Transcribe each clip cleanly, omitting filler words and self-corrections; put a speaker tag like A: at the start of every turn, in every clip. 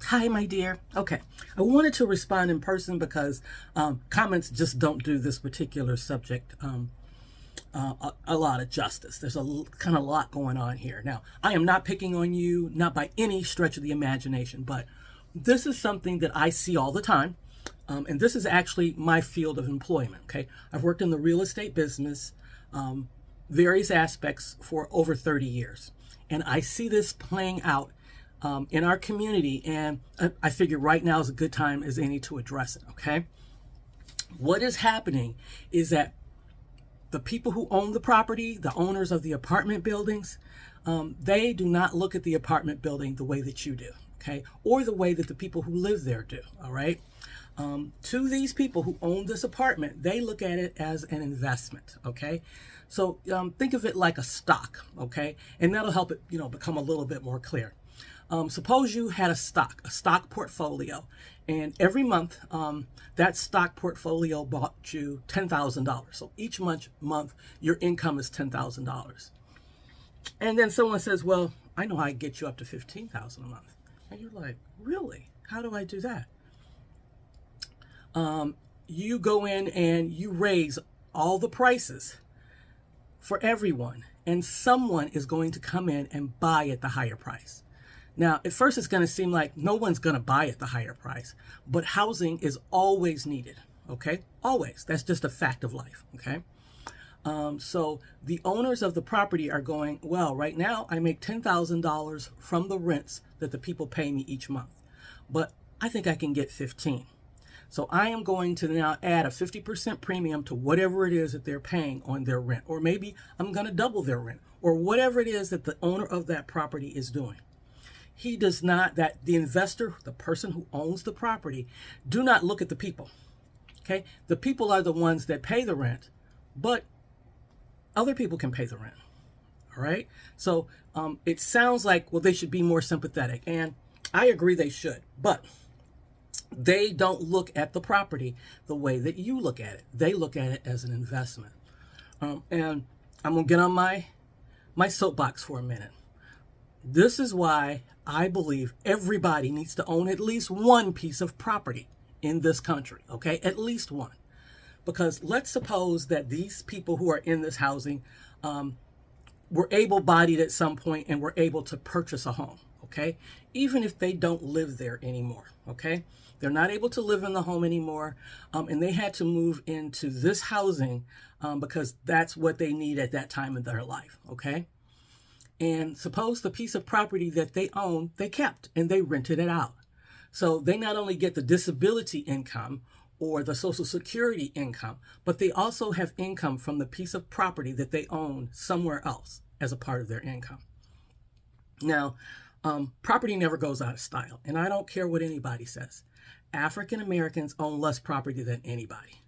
A: Hi, my dear. Okay, I wanted to respond in person because comments just don't do this particular subject a lot of justice. There's a kind of lot going on here. Now, I am not picking on you, not by any stretch of the imagination, but this is something that I see all the time. And this is actually my field of employment. Okay, I've worked in the real estate business, various aspects for over 30 years. And I see this playing out in our community. And I figure right now is a good time as any to address it. Okay. What is happening is that the people who own the property, the owners of the apartment buildings, they do not look at the apartment building the way that you do, okay, or the way that the people who live there do, all right? To these people who own this apartment, they look at it as an investment, okay? So think of it like a stock, okay? And that'll help it, become a little bit more clear. Suppose you had a stock portfolio, and every month that stock portfolio bought you $10,000. So each month your income is $10,000. And then someone says, "Well, I know how I get you up to $15,000 a month." And you're like, "Really? How do I do that?" You go in and you raise all the prices for everyone, and someone is going to come in and buy at the higher price. Now, at first, it's going to seem like no one's going to buy at the higher price, but housing is always needed, okay? Always. That's just a fact of life, okay? So the owners of the property are going, "Well, right now I make $10,000 from the rents that the people pay me each month, but I think I can get 15. So I am going to now add a 50% premium to whatever it is that they're paying on their rent, or maybe I'm going to double their rent, or whatever it is that the owner of that property is doing." He does not, that the investor, the person who owns the property, do not look at the people. Okay? The people are the ones that pay the rent, but other people can pay the rent. All right? So it sounds like, well, they should be more sympathetic. And I agree they should. But they don't look at the property the way that you look at it. They look at it as an investment. And I'm going to get on my soapbox for a minute. This is why I believe everybody needs to own at least one piece of property in this country, okay? At least one. Because let's suppose that these people who are in this housing were able-bodied at some point and were able to purchase a home, okay? Even if they don't live there anymore, okay? They're not able to live in the home anymore, and they had to move into this housing because that's what they need at that time in their life, okay? And suppose the piece of property that they own, they kept and they rented it out. So they not only get the disability income or the Social Security income, but they also have income from the piece of property that they own somewhere else as a part of their income. Now, property never goes out of style, and I don't care what anybody says. African Americans own less property than anybody.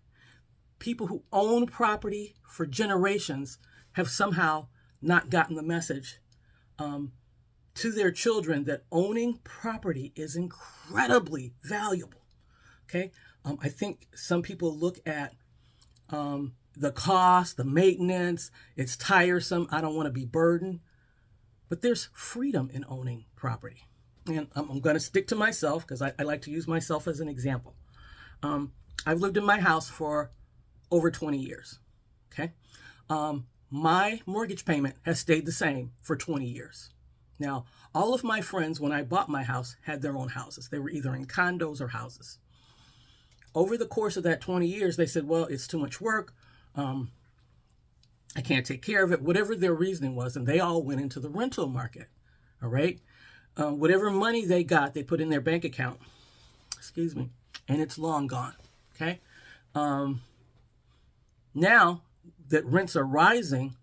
A: People who own property for generations have somehow not gotten the message to their children that owning property is incredibly valuable. Okay, I think some people look at the cost, the maintenance. It's tiresome. I don't want to be burdened. But there's freedom in owning property. And I'm going to stick to myself because I like to use myself as an example. I've lived in my house for over 20 years. Okay. My mortgage payment has stayed the same for 20 years. Now, all of my friends, when I bought my house, had their own houses. They were either in condos or houses. Over the course of that 20 years, they said, "Well, it's too much work. I can't take care of it," whatever their reasoning was. And they all went into the rental market. All right. Whatever money they got, they put in their bank account. Excuse me. And it's long gone. Okay. Now that rents are rising,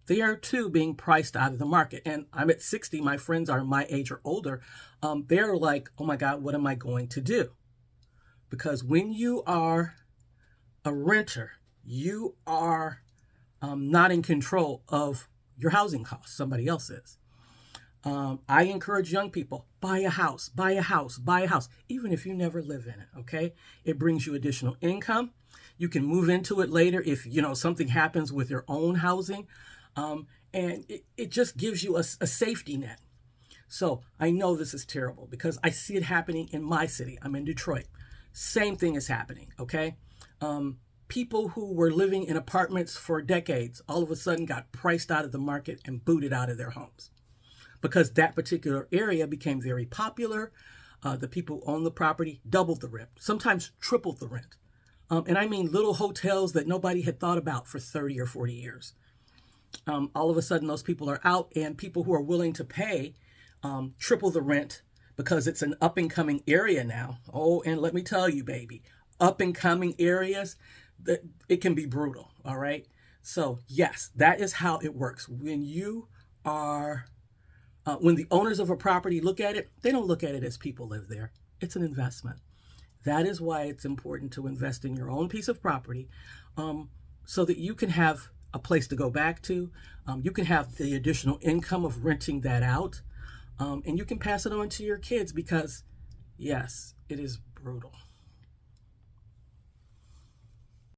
A: they are too being priced out of the market. And I'm at 60. My friends are my age or older. They're like, "Oh my God, what am I going to do?" Because when you are a renter, you are not in control of your housing costs. Somebody else is. I encourage young people, buy a house, buy a house, buy a house, even if you never live in it, okay? It brings you additional income. You can move into it later if, something happens with your own housing. And it just gives you a safety net. So I know this is terrible because I see it happening in my city. I'm in Detroit. Same thing is happening, okay? People who were living in apartments for decades all of a sudden got priced out of the market and booted out of their homes because that particular area became very popular. The people who owned the property doubled the rent, sometimes tripled the rent. And I mean little hotels that nobody had thought about for 30 or 40 years. All of a sudden, those people are out, and people who are willing to pay triple the rent because it's an up-and-coming area now. Oh, and let me tell you, baby, up-and-coming areas, that it can be brutal, all right? So, yes, that is how it works. When the owners of a property look at it, they don't look at it as people live there. It's an investment. That is why it's important to invest in your own piece of property so that you can have a place to go back to. You can have the additional income of renting that out. And you can pass it on to your kids because, yes, it is brutal.